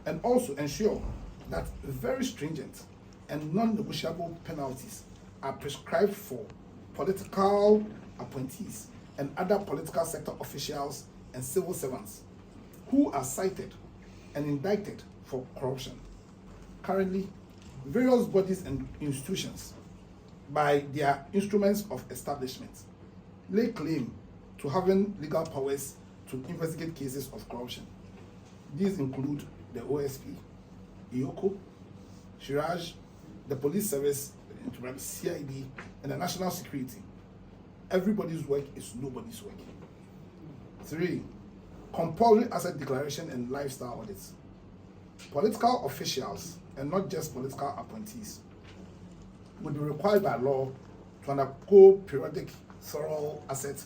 and also ensure that very stringent and non-negotiable penalties are prescribed for political appointees and other political sector officials and civil servants who are cited and indicted for corruption. Currently, various bodies and institutions, by their instruments of establishment, lay claim to having legal powers to investigate cases of corruption. These include the OSP, IOCO, Shiraj, the Police Service, the CID, and the National Security. Everybody's work is nobody's work. 3. Compulsory asset declaration and lifestyle audits. Political officials, and not just political appointees, would be required by law to undergo periodic, thorough asset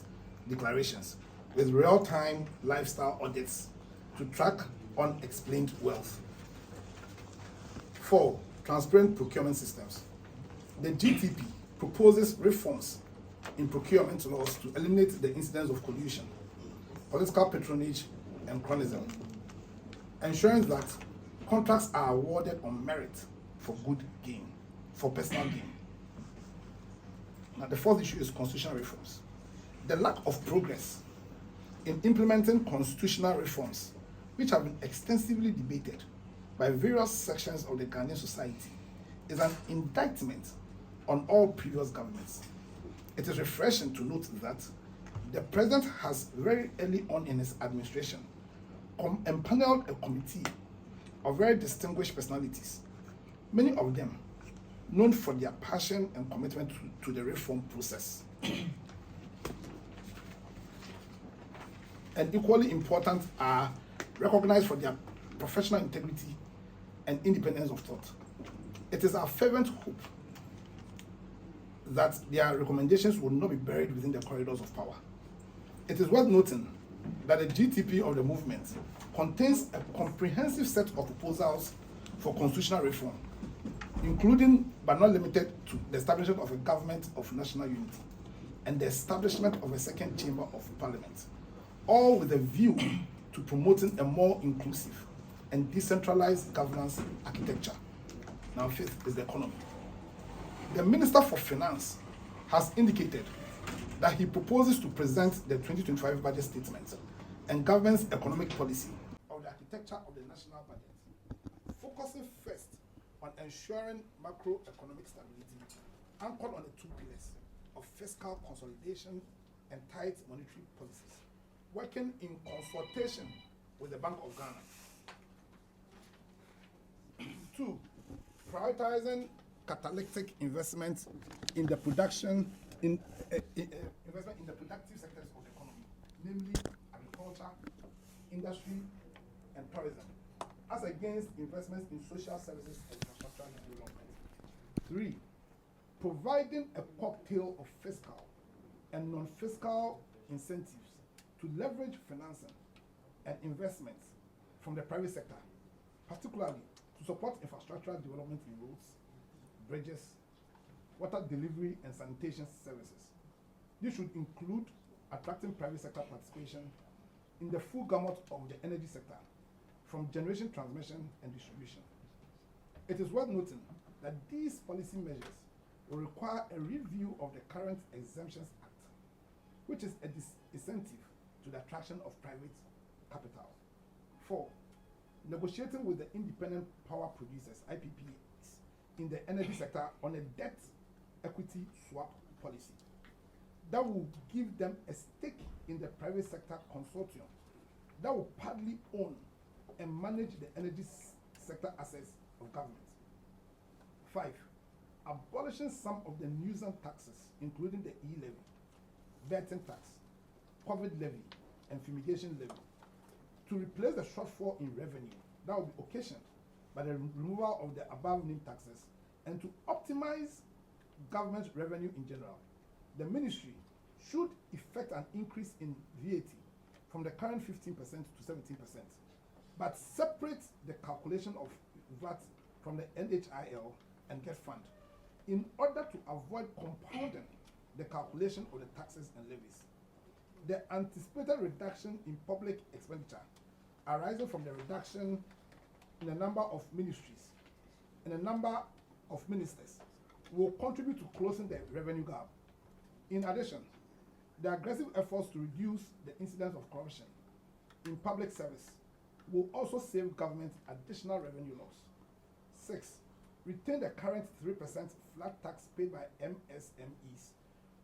declarations with real-time lifestyle audits to track unexplained wealth. 4. Transparent procurement systems. The GTP proposes reforms in procurement laws to eliminate the incidence of collusion, political patronage, and cronyism, ensuring that contracts are awarded on merit for good gain, for personal gain. Now, the fourth issue is constitutional reforms. The lack of progress in implementing constitutional reforms, which have been extensively debated by various sections of the Ghanaian society, is an indictment on all previous governments. It is refreshing to note that the president has very early on in his administration empaneled a committee of very distinguished personalities, many of them known for their passion and commitment to the reform process. And equally important, are recognized for their professional integrity and independence of thought. It is our fervent hope that their recommendations will not be buried within the corridors of power. It is worth noting that the GTP of the movement contains a comprehensive set of proposals for constitutional reform, including but not limited to the establishment of a government of national unity and the establishment of a second chamber of parliament, all with a view to promoting a more inclusive and decentralized governance architecture. Now, fifth is the economy. The Minister for Finance has indicated that he proposes to present the 2025 budget statement and government's economic policy of the architecture of the national budget, focusing first on ensuring macroeconomic stability, anchored on the two pillars of fiscal consolidation and tight monetary policies, working in consultation with the Bank of Ghana. 2. Prioritizing catalytic investment in the production investment in the productive sectors of the economy, namely agriculture, industry, and tourism, as against investments in social services and infrastructure development. 3. Providing a cocktail of fiscal and non-fiscal incentives to leverage financing and investments from the private sector, particularly to support infrastructural development in roads, bridges, water delivery, and sanitation services. This should include attracting private sector participation in the full gamut of the energy sector, from generation, transmission, and distribution. It is worth noting that these policy measures will require a review of the current Exemptions Act, which is a disincentive to the attraction of private capital. 4. Negotiating with the independent power producers, IPPs, in the energy sector on a debt equity swap policy that will give them a stake in the private sector consortium that will partly own and manage the energy sector assets of government. 5. Abolishing some of the nuisance taxes, including the E-Levy, betting tax, COVID levy, and fumigation levy, to replace the shortfall in revenue that will be occasioned by the removal of the above-named taxes, and to optimize government revenue in general. The ministry should effect an increase in VAT from the current 15% to 17%, but separate the calculation of VAT from the NHIL and GET fund in order to avoid compounding the calculation of the taxes and levies. The anticipated reduction in public expenditure arising from the reduction in a number of ministries and a number of ministers will contribute to closing the revenue gap. In addition, the aggressive efforts to reduce the incidence of corruption in public service will also save government additional revenue loss. 6. Retain the current 3% flat tax paid by MSMEs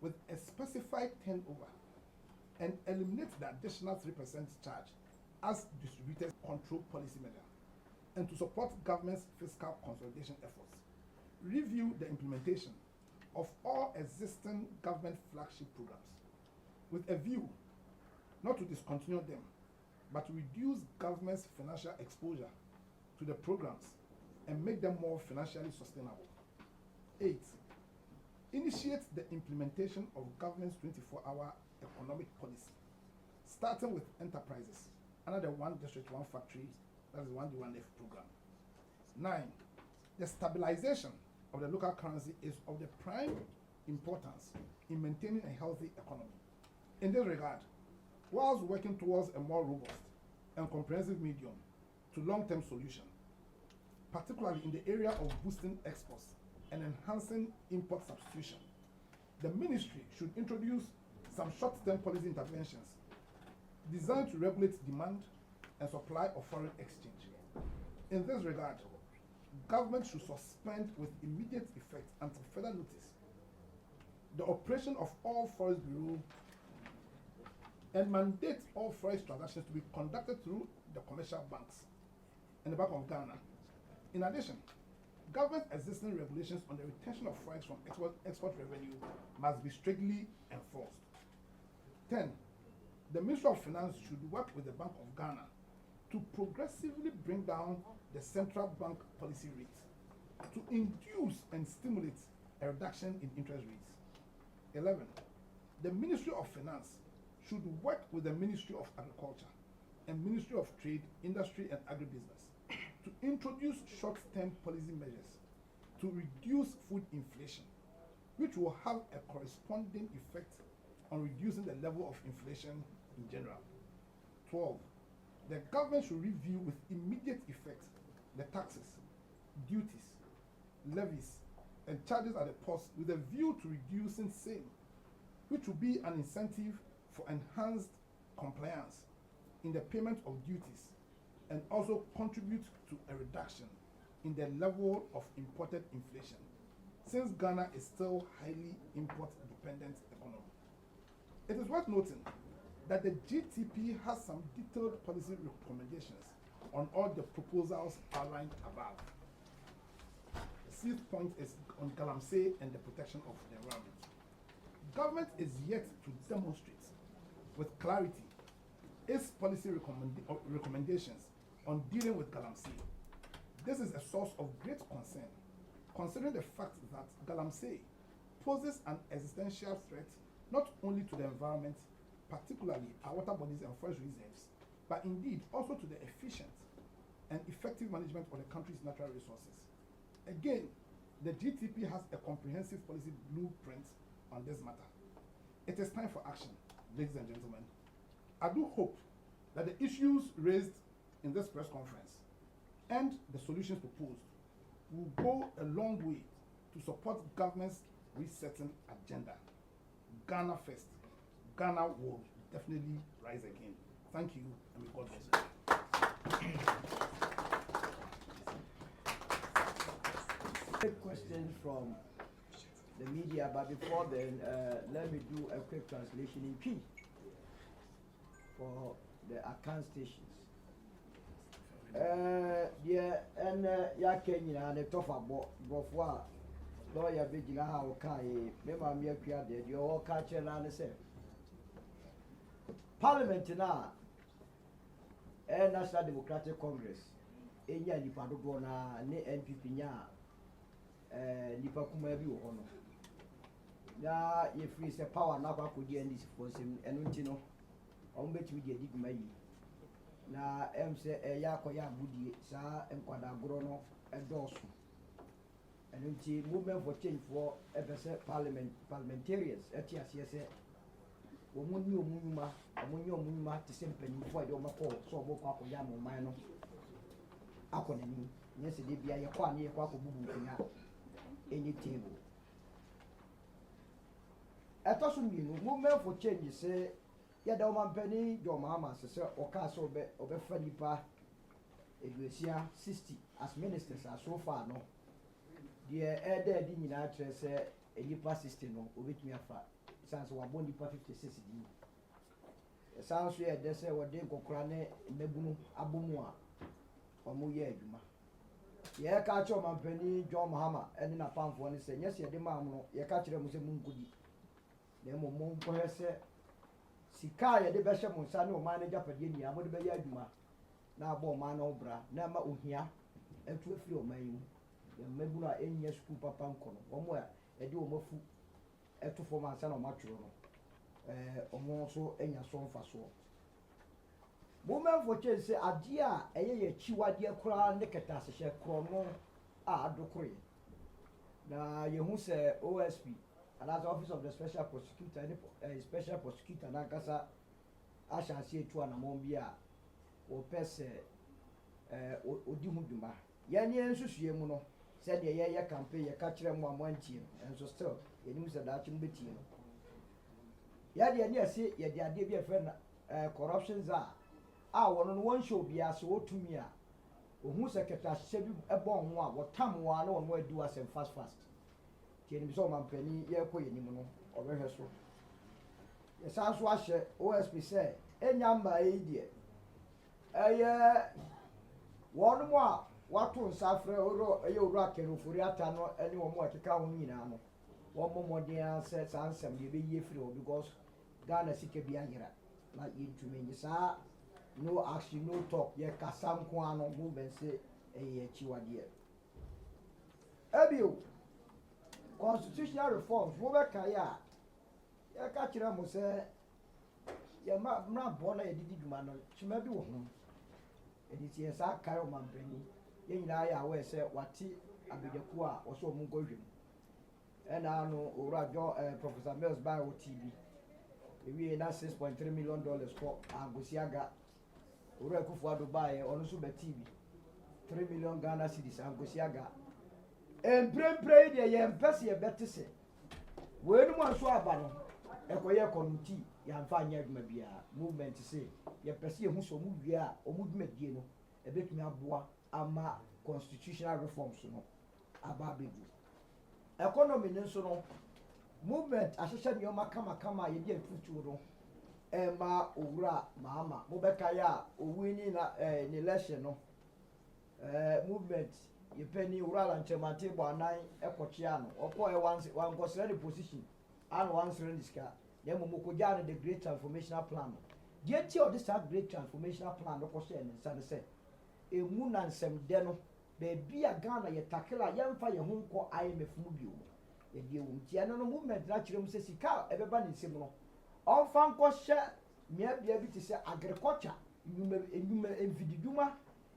with a specified turnover and eliminate the additional 3% charge as distributed control policy measure, and to support government's fiscal consolidation efforts. Review the implementation of all existing government flagship programs with a view not to discontinue them, but to reduce government's financial exposure to the programs and make them more financially sustainable. 8. Initiate the implementation of government's 24-hour economic policy, starting with enterprises under the One District, One Factory, that is 1D1F program. 9. The stabilization of the local currency is of the prime importance in maintaining a healthy economy. In this regard, whilst working towards a more robust and comprehensive medium to long-term solution, particularly in the area of boosting exports and enhancing import substitution, the ministry should introduce some short-term policy interventions designed to regulate demand and supply of foreign exchange. In this regard, government should suspend with immediate effect until further notice the operation of all forest bureaux and mandate all forest transactions to be conducted through the commercial banks and the Bank of Ghana. In addition, government existing regulations on the retention of forests from export revenue must be strictly enforced. 10. The Ministry of Finance should work with the Bank of Ghana to progressively bring down the central bank policy rate to induce and stimulate a reduction in interest rates. 11. The Ministry of Finance should work with the Ministry of Agriculture and Ministry of Trade, Industry and Agribusiness to introduce short-term policy measures to reduce food inflation, which will have a corresponding effect on reducing the level of inflation in general. 12. The government should review with immediate effect the taxes, duties, levies, and charges at the ports with a view to reducing same, which will be an incentive for enhanced compliance in the payment of duties and also contribute to a reduction in the level of imported inflation, since Ghana is still highly import-dependent economy. It is worth noting that the GTP has some detailed policy recommendations on all the proposals outlined above. The 6th point is on Galamsey and the protection of the environment. Government is yet to demonstrate with clarity its policy recommendations on dealing with Galamsey. This is a source of great concern, considering the fact that Galamsey poses an existential threat not only to the environment, particularly our water bodies and forest reserves, but indeed also to the efficient and effective management of the country's natural resources. Again, the GTP has a comprehensive policy blueprint on this matter. It is time for action, ladies and gentlemen. I do hope that the issues raised in this press conference and the solutions proposed will go a long way to support government's resetting agenda. Ghana first. Ghana will definitely rise again. Thank you, and may God bless you. Questions from the media, but before then, let me do a quick translation in P for the account stations. And ya Kenya the tough about before lawyer Vigila how Kai, Mema Miakia did your catcher and say Parliament now and National Democratic Congress in Yanipadona, ne NPP nya nipa kuma bi wo no na ye free se power na kwa kodi and this for him eno nti no o mbetimi de diguma yi na em se ya akoya abudie sa enkwada goro no edoso eno nti movement for change for ebese parliamentarians etiase se wo munni omunuma te se mpanimfo de o mako so obo kwa akoya mo man no akɔnani nyɛ sɛ de bia yɛkɔ a ne yɛkɔ akɔbubu nkonnwa ɛne table ɛtɔ so mmienu movement for change sɛ yɛda ɔmampani John Mahama sɛ ɔkaa sɛ ɔbɛfa nipa aduosia 60 as ministers as so far no deɛ ɛda adi nyinaa kyerɛ sɛ nipa 60 no ɔbɛtumi afa ɛsiane sɛ wabɔ nipa 56 din ɛsan nso yɛ dɛ sɛ wɔde nkɔkora ne mmabunu abɔ mu a ɔmo yɛ adwuma yɛka kyerɛ ɔmampani John Mahama ɛne n'apamfoɔ no sɛ nyɛ sɛ yɛde maa mo no yɛka kyerɛ mo sɛ monkɔdi na mmom monkɔhwɛ sɛ sika a yɛde bɛhyɛ mo nsa ne ɔman no agyapadeɛ nyinaa mode bɛyɛ adwuma na abɔ ɔman no ho bra na ama ohia atu afiri ɔman yi mu mmabunu a ɛnyɛ sukuu papa nkɔ no wɔn a yɛde wɔn afu ɛto fam ansa na wɔn atwerɛ no ɔmo nso anya so mfasoɔ movement for change sɛ adeɛ a ɛyɛ yɛ akyiwadeɛ koraa ne kɛtɛ ahyehyɛ korɔ no a adokoreɛ na yɛhu sɛ OSP anaasɛ office of the special prosecutor ne special prosecutor n'ankasa ahyɛ ase etu anamɔn bi a wɔpɛ sɛ odi ho dwuma yɛn yɛn nsusue mu no sɛdeɛ yɛyɛ campaign yɛka kyerɛ mu a mo antie no nso still yɛnim sɛ daakye mo bɛtie no yɛdeɛ ne ɛse yɛde adeɛ bi ɛfɛ na corruptions a wɔn no wɔnhyɛ obiara sɛ wɔtumi a ohun sɛ kɛtɛ ahyehyɛ bi ɛbɔ ho a wɔtam wɔn a na wɔn adi wasɛm fast tiɛ nim sɛ ɔmampani yɛkɔ yɛn nim no ɔbɛhwɛ so yɛsan so ahyɛ OSP sɛ ɛnya mmaa yi deɛ ɛyɛ wɔn mo a wato nsa afrɛ ɛyɛ owura kɛnofori ata no ɛne wɔn a ɛkeka ho nyinaa no wɔn mo mmɔden sɛ saa nsɛm deɛ ɛbɛyie firi hɔ because Ghana sika bi ayera na yɛntumi nye saa no action no talk yɛkasa nko ano movement sɛ ɛyɛ akyiwadeɛ ebio constitutional reforms wobɛkaeɛ a yɛka kyerɛ mo sɛ yɛma mmrabɔ no yɛdedi dwuma no kyima bi wɔ ho ɛde nti yɛ saa kae ɔmampani yɛn nyinaa yɛ awɛ sɛ wate abadwakuo a wɔsɛ ɔmo nkɔhwɛ mu ɛna no owura Professor Mills by wɔ TV ewie na $6.3 million kɔ Angosiaga owura Akufo-Addo baeɛ ɔno nso bɛ TV 3 million Ghana cedis Angosiaga mprempren yi deɛ yɛmpɛ sɛ yɛbɛte sɛ wɔn mu nso aba no ɛkɔyɛ kɔnti yɛmfa anyɛ adwuma biara movement sɛ yɛpɛ sɛ yɛhu sɛ ɔmo wie a ɔmo dwumadie no ɛbɛtumi aboa ama constitutional reforms no aba abɛgu economy ne nso no movement ahyehyɛ nneɛma kamakama a yɛde atutuo no ɛma owura Mahama mobɛkaeɛ a owini na ne election no movement yɛpɛni owura Kyerematen bɔ anan ɛkɔkyea no ɔkɔɛ wankɔsrɛ ne position ana wansrɛ ne sika na mmom ɔkɔgyaa no the great transformational plan no deɛ nti a ɔde saa great transformational plan no kɔhyɛɛ ne nsa no sɛ ɛmu na nsɛmdɛ no baabi a Ghana yɛtakela a yɛmfa yɛn ho nkɔ IMF mu bio no yɛde ɛwɔ nti ɛno no movement no akyerɛ mu sɛ sika a ɛbɛba ne nsɛm no ɔmfa nkɔhyɛ mmeabea bi te sɛ agriculture nnwuma mfididwuma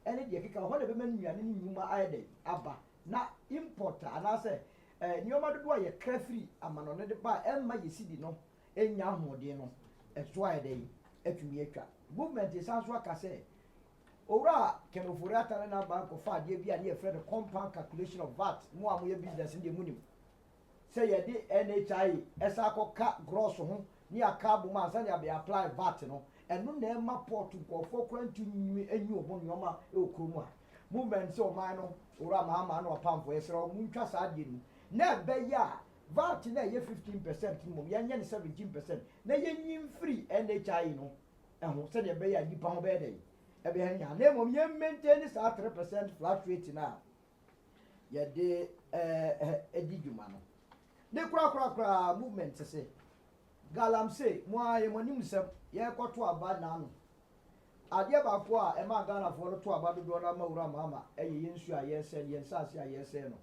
ɛne deɛ keka hɔ na ɛbɛma nnuane ne nnwuma ayɛ dɛ aba na importer anaasɛ nneɛma dodoɔ a yɛkra firi amanɔne de ba a ɛmma yɛsidi no ɛnya ahoɔden no ɛso ayɛ dɛ atumi atwa movement ɛsan so aka sɛ owura kɛnofori ata ne n'aba nkɔfa adeɛ bi a ne yɛfrɛ no compound calculation of VAT mo a moyɛ business deɛ mu nim sɛ yɛde NHI ɛsa akɔka gross ho ne aka abom ansa ne abɛ apply VAT no ɛno na ɛma port nkɔfoɔ kora ntumi enyi ɔmo nneɛma ɛwɔ kurom a movement sɛ ɔman no owura Mahama na ɔpamfo yɛsrɛ ɔmo ntwa saa adeɛ no na ɛbɛyɛ a VAT na ɛyɛ 15% no mmom yɛnyɛ ne 17% na yɛnyi mfiri NHI no ɛho sɛdeɛ ɛbɛyɛ a nipa ho bɛyɛ dɛ ɛbɛyɛ nya na mmom yɛn maintain saa 3% flat rate na yɛde ɛdi dwuma no ne kura movement sɛ Galamsey mo a yɛn anim sɛm yɛkɔto aba n'ano adeɛ baako a ɛma Ghanafoɔ no to aba dodoɔ no ama owura Mahama ɛyɛ yɛn nsu a yɛsɛ yɛn nsase a yɛsɛ no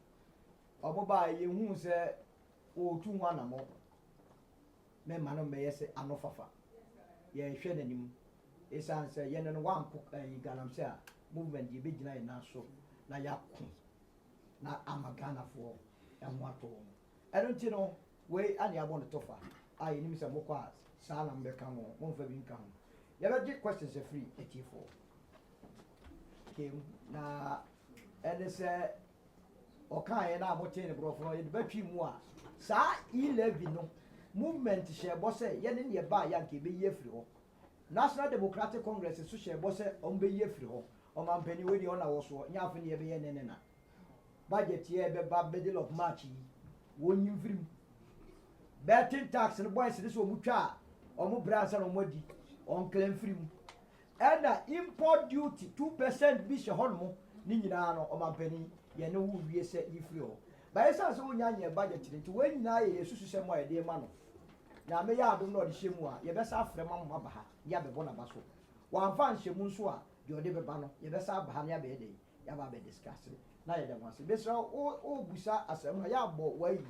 ɔmo baa yɛn hu sɛ ɔɔtu ho anamɔ mɛma no mmɛyɛ sɛ ano fafa yɛhwɛ n'anim ɛsiane sɛ yɛn no wankɔ Galamsey a movement yɛbɛgyina yɛn nan so na yɛako na ama Ghanafoɔ ɛho ato wɔn ɛno nti no wei ane abɔ no tɔfa a yɛnim sɛ mokɔ a saa na mbɛka ho momfa bi nka ho yɛbɛgye questions afiri atiefoɔ came na and they say okay na mote ne bro for the batwi mu a saa E-Levy no movement share boss ye ne ye ba ya nke be ye firi ho National Democratic Congress so share boss on be ye firi ho o man pani we di ona wo so nya afa ne ye be ye ne na budget ye be ba middle of March wonyi firi betting tax no boys this wo mutwa o mu branch no modi on claim firi mu and import duty 2% bi she hono ni nyina no o man pani ye ne wo wie se ifiri ho ba esa so nya nya budget nti we nyina ye yesusu se mo ye de ma no na me ya adom no de hyemu a ye besa afre ma mo aba ha ya be bona ba so wan fa hyemu nso a de ode be ba no ye besa aba ha na ya be de ya ba be discuss na ye de wanse besra o busa asem ya bo wa yi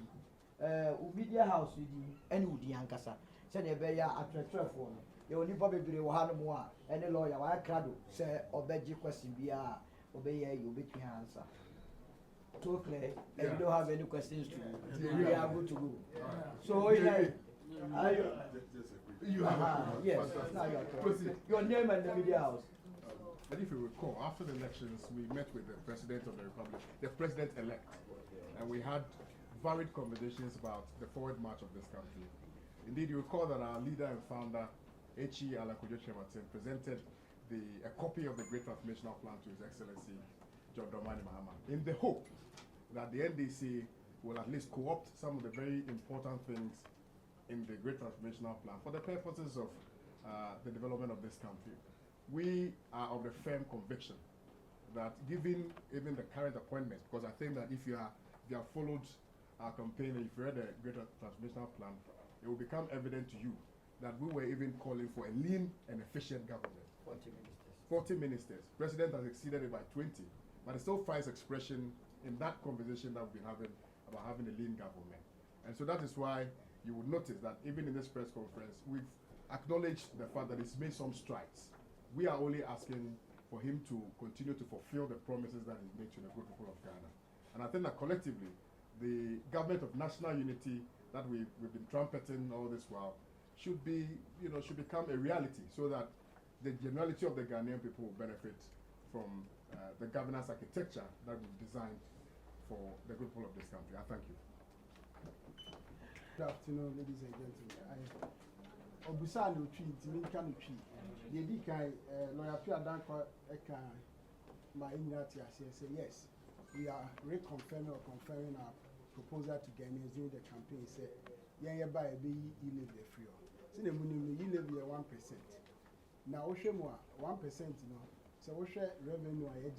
obidia house di ene udi ankasa se ne be ya atretrefo no ye oni bo bebere wo ha no mo a ene lawyer wa krado se obeji question bia obeye you obetwi answer. So clear, and you don't have any questions to we are good to go. So you have yes, now you are your name and the media house. And if you recall, after the elections, we met with the President of the Republic, the President-elect, and we had varied conversations about the forward march of this country. Indeed, you recall that our leader and founder, Kyerematen, presented a copy of the Great Transformational Plan to His Excellency, John Dramani Mahama, in the hope that the NDC will at least co-opt some of the very important things in the Great Transformational Plan for the purposes of the development of this country. We are of the firm conviction that given even the current appointments, because I think that if you have followed our campaign and if you read the Great Transformational Plan, it will become evident to you that we were even calling for a lean and efficient government. 40 ministers. 40 ministers. President has exceeded it by 20, but it still finds expression in that conversation that we've been having about having a lean government. And so that is why you would notice that even in this press conference, we've acknowledged the fact that he's made some strides. We are only asking for him to continue to fulfill the promises that he made to the good people of Ghana. And I think that collectively, the government of national unity that we've been trumpeting all this while should become a reality, so that the generality of the Ghanaian people will benefit from the governance architecture that we've designed for the good people of this country. I thank you. Good afternoon, ladies and gentlemen. Obusa no twi ntimi nka no twi. Ye di kai lawyer Pia Danko eka ma enyati ase say yes, we are reconfirming or confirming our proposal to Ghanaians during the campaign say yen ye ba e be E-Levy free. So the money E-Levy 1%. Now ohwe mu a 1% no so ohwe revenue a ye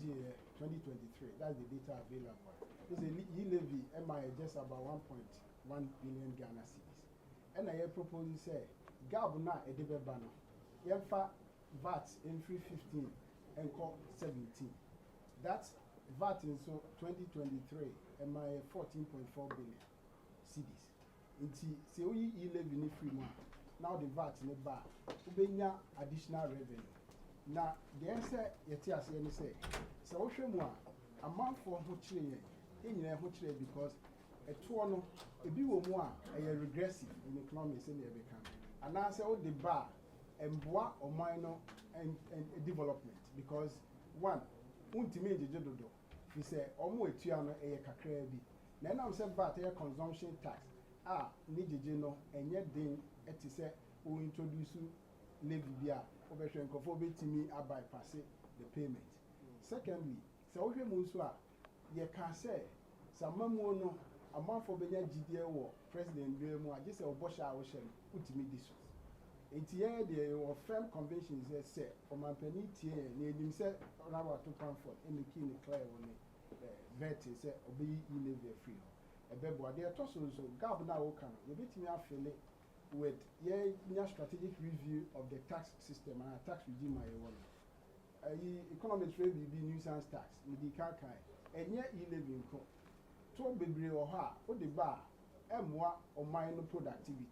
2023, that's the data available. So the E-Levy just about 1.1 billion Ghana cedis. And I propose say gab na edebe ba no yemfa VAT in 315 and call 17. That's VAT in so 2023 14.4 billion cedis. Inti se oyi E-Levy ni free mo now the VAT in the bar ubenya additional revenue. Now the answer yeti ase ni say se wo hwe mu a amount for ho kire yen ho kire because eto no ebi wo mu a regressive in economics in the become and now say o the bar emboa o minor and development because one untimi jeje dodo fi say omo etua no kakra bi na na say VAT consumption tax ni jeje no enye den eti say o introduce levy bia o be hwe nkofo betimi bypass the payment. Secondly, say o hwe mu nso a ye ka say samamu no amafo benya gidie wo president bi mu age say obosha a wo hye utimi diso enti de o firm convention say o mampani tie na edim say rawa to comfort in the clear won vet say obi E-Levy free ebebo ade to so gab na wo kan ye betimi afele with strategic review of the tax system and tax regime I want. Economic trade will be nuisance tax, medical kai, and yet E-Levy inco. To be or ha, or the bar, M1 or minor productivity.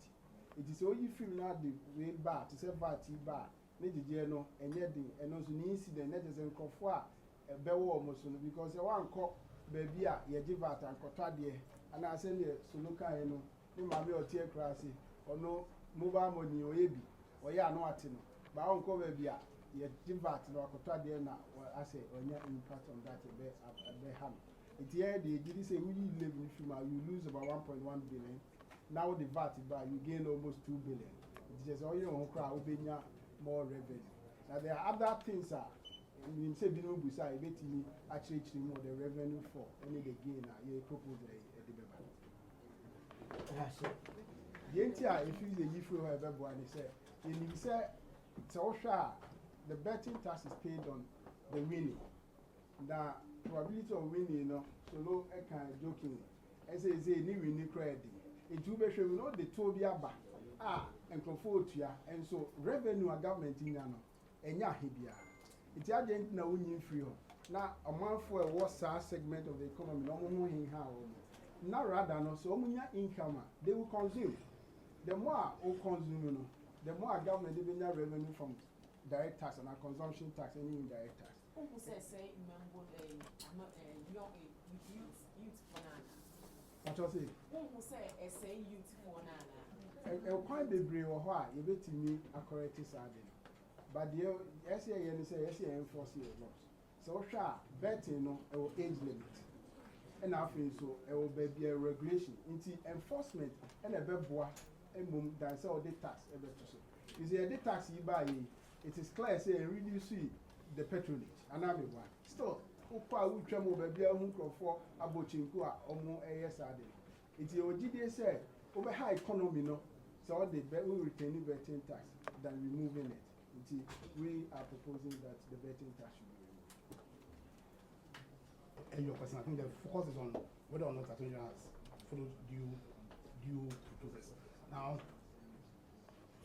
It is all you feel now the way bar to say bar tea bar, Lady Jeno, and yet the and also the incident that is in Kofwa, a bewo almost because I want cop baby, ye give out and cotadie, and I send you Suluka, no mammy or tear crassy. Or no mobile money or ebi or ya no atino. But I won't go baby. yɛ VAT na wakɔtɔ adeɛ na asɛ ɔnya impact on that ɛbɛ ha no nti yɛ de gyidi sɛ woyi E-Levy no fim a you lose about 1.1 billion now the VAT ba you gain almost 2 billion nti kyerɛ sɛ ɔyɛ wɔn ho koraa wobɛnya more revenue na there are other things a nim sɛ binom busa a yɛbɛtumi akyerɛkyerɛ mu the revenue for ɛne the gain a yɛ propose ɛde bɛba deɛ nti a ɛfiri sɛ yi firi hɔ ɛbɛboa ne sɛ yɛnim sɛ sɛ wohwɛ a the betting tax is paid on the winning. The probability of winning, no, so low joking. As I say, ni winning credit. It will be shown, no, the Tobia back. And Clofotia, and so revenue government in Yano, and Yahibia. It's agent now winning free. Now, a month for a worse segment of the economy, no more in how. Now, rather, no, so many income they will consume. The more will consume, the more government they will revenue from direct tax and our consumption tax and indirect tax. Who say member young youth for nana? What you say? Who say youth for nana? Quite the brave or why you bet me a correct sardine. But the SAN say enforce your laws. So sharp betting no age limit. And I think so it will be a regulation into enforcement and a beboa and boom than sell the tax ever to so. Is there the tax you buy? It is clear say reduce the patronage and I'm one. Still, Opa will tremble baby a hunk for Abochinqua or more ASRD. It's your GD said over high economy no, so the we retain betting tax than removing it. Until we are proposing that the betting tax should be removed. And your question, I think the focus is on whether or not Attorney General has followed due process. Now,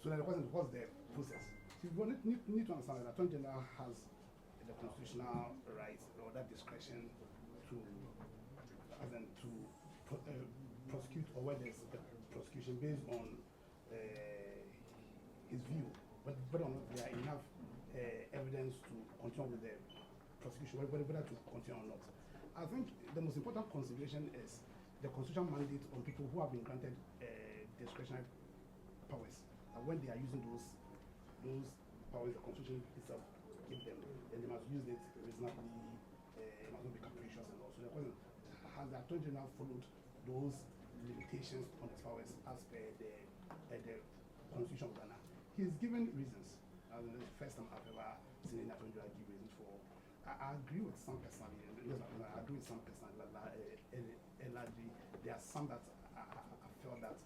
so the question is what's the process? So you need to understand that the Attorney General has the constitutional right or that discretion to prosecute or whether there's a prosecution based on his view, but whether or not there are enough evidence to continue with the prosecution, whether to continue or not. I think the most important consideration is the constitutional mandate on people who have been granted discretionary powers, and when they are using those powers the constitution itself give them, then they must use it reasonably, it must not be capricious and all. So the question, has the Attorney General followed those limitations on his powers as per the Constitution of Ghana? He's given reasons. The first time I've ever seen an Attorney General give reasons for. I agree with some personally, I agree with some personally, largely, there are some that I felt that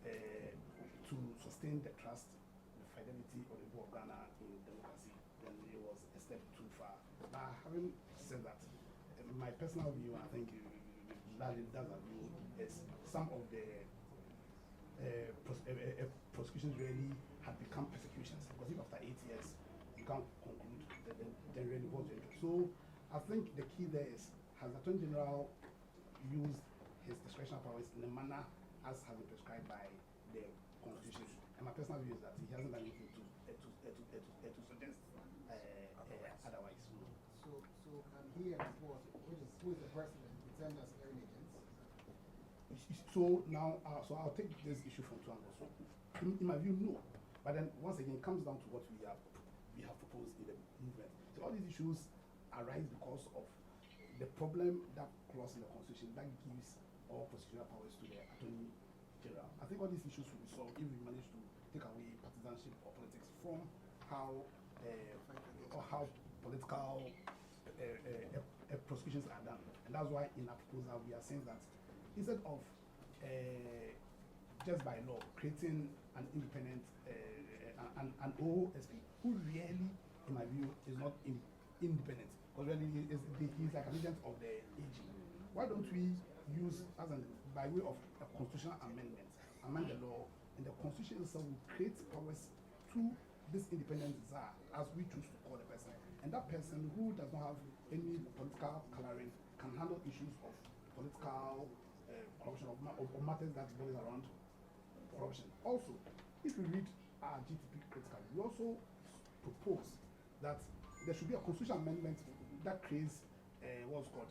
to sustain the trust, the fidelity of the people of Ghana in democracy, then it was a step too far. Now, having said that, my personal view, I think largely does agree, is some of the prosecutions really had become persecutions, because if after 8 years you can't conclude, then really what's the interest? So I think the key there is, has the Attorney General used his discretionary powers in a manner as has been prescribed by the Constitution? And my personal view is that he hasn't done anything to suggest otherwise. So can he enforce, who is the president, pretend as an agent? So now, so I'll take this issue from two angles. So in my view, no. But then once again, it comes down to what we have proposed in the movement. So all these issues arise because of the problem, that clause in the Constitution that gives all prosecutorial powers to the Attorney General. I think all these issues will be solved if we manage to take away partisanship or politics from how political prosecutions are done. And that's why in our proposal we are saying that instead of just by law creating an independent an OSP who really, in my view, is not independent, because really he's like an agent of the AG. Why don't we use by way of a constitutional amendment, amend the law, and the Constitution itself will create powers to this independent czar, as we choose to call the person, and that person who does not have any political coloring can handle issues of political corruption or matters that boils around corruption. Also, if we read our GTP critically, we also propose that there should be a constitutional amendment that creates what's called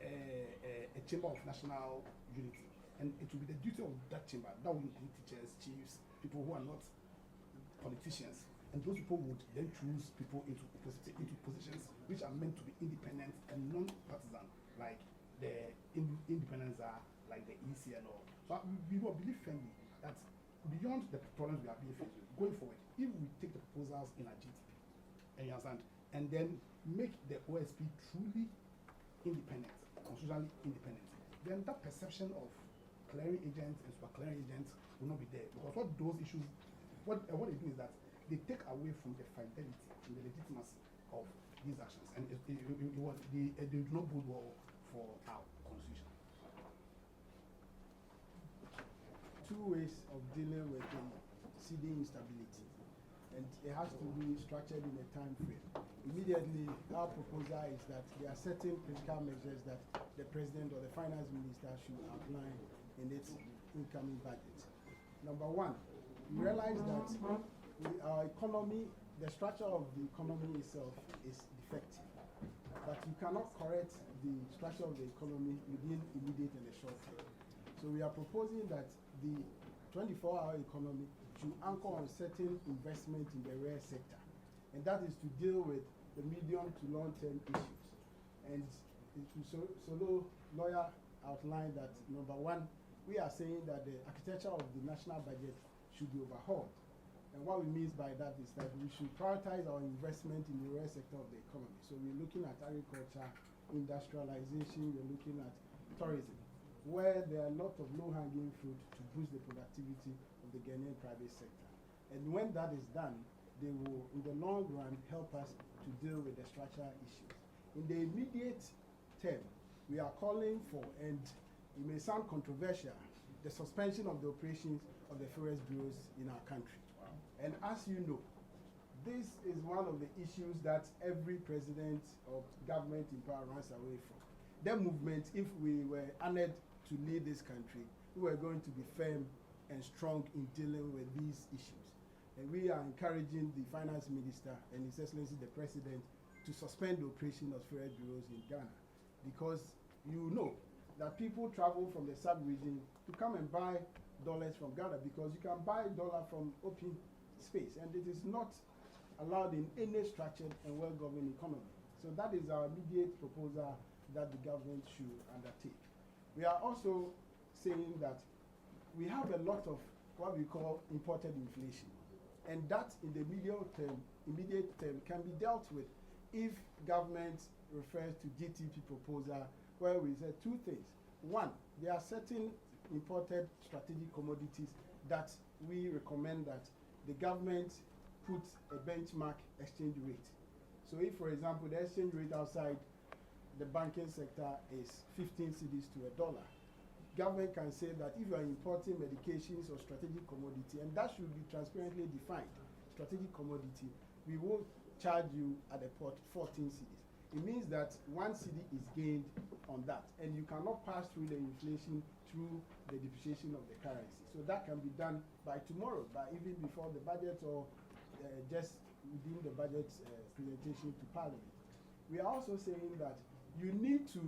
a chamber of national unity, and it will be the duty of that chamber, that will include teachers, chiefs, people who are not politicians, and those people would then choose people into positions which are meant to be independent and non-partisan, like the independents are, like the EC and all. So we will believe firmly that beyond the problems we are being faced with, going forward, if we take the proposals in our GTP, and you understand, and then make the OSP truly independent, constitutionally independent, then that perception of clearing agents and super clearing agents will not be there. Because what those issues, what it means is that they take away from the fidelity and the legitimacy of these actions, and they do not bode well for our constitution. Two ways of dealing with the CD instability, and it has to be structured in a time frame. Immediately, our proposal is that there are certain critical measures that the president or the finance minister should outline in its incoming budget. Number one, we realize that our economy, the structure of the economy itself is defective, but you cannot correct the structure of the economy within immediate and a short term. So we are proposing that the 24-hour economy should anchor on certain investment in the rare sector, and that is to deal with the medium to long-term issues. And Solo lawyer outlined that, number one, we are saying that the architecture of the national budget should be overhauled. And what we mean by that is that we should prioritize our investment in the rare sector of the economy. So we're looking at agriculture, industrialization, we're looking at tourism, where there are a lot of low-hanging fruit to boost the productivity of the Ghanaian private sector. And when that is done, they will, in the long run, help us to deal with the structural issues. In the immediate term, we are calling for, and it may sound controversial, the suspension of the operations of the forest bureaus in our country. Wow. And as you know, this is one of the issues that every president of government in power runs away from. That movement, if we were honored to lead this country, we were going to be firm and strong in dealing with these issues. And we are encouraging the finance minister and His Excellency the President to suspend the operation of forest bureaus in Ghana, because you know that people travel from the sub-region to come and buy dollars from Ghana, because you can buy dollar from open space, and it is not allowed in any structured and well-governed economy. So that is our immediate proposal that the government should undertake. We are also saying that we have a lot of what we call imported inflation, and that in the immediate term can be dealt with if government refers to GTP proposal, where we said two things. One, there are certain imported strategic commodities that we recommend that the government put a benchmark exchange rate. So if, for example, the exchange rate outside the banking sector is 15 cedis to $1, government can say that if you are importing medications or strategic commodity, and that should be transparently defined, strategic commodity, we will charge you at the port 14 cedis. It means that 1 cedi is gained on that, and you cannot pass through the inflation through the depreciation of the currency. So that can be done by tomorrow, by even before the budget, or just within the budget presentation to Parliament. We are also saying that you need to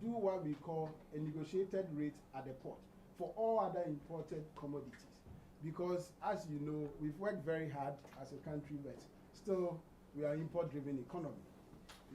do what we call a negotiated rate at the port for all other imported commodities. Because as you know, we've worked very hard as a country, but still we are import-driven economy.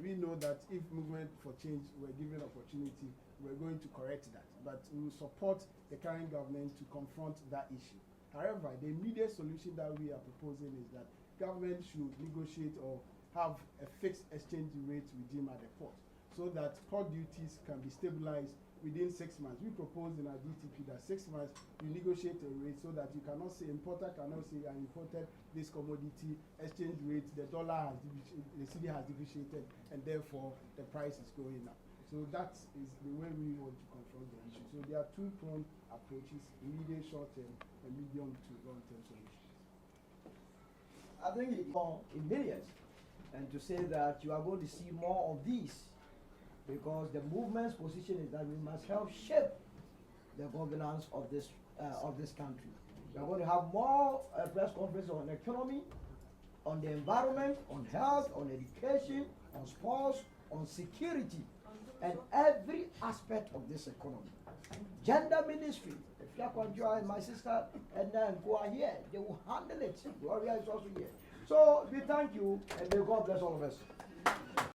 We know that if movement for change were given opportunity, we're going to correct that. But we will support the current government to confront that issue. However, the immediate solution that we are proposing is that government should negotiate or have a fixed exchange rate regime at the port, so that port duties can be stabilized within 6 months. We propose in our GTP that 6 months you negotiate a rate so that you cannot say, importer cannot say I imported this commodity, exchange rate, the dollar has the cedi has depreciated, and therefore the price is going up. So that is the way we want to confront the issue. So there are two-pronged approaches: immediate short-term and medium to long-term solutions. I think it's more in millions, and to say that you are going to see more of these, because the movement's position is that we must help shape the governance of this country. We are going to have more press conferences on economy, on the environment, on health, on education, on sports, on security, and every aspect of this economy. Gender ministry. If Yakonjo and my sister and then go are here, they will handle it. Gloria is also here. So we thank you and may God bless all of us.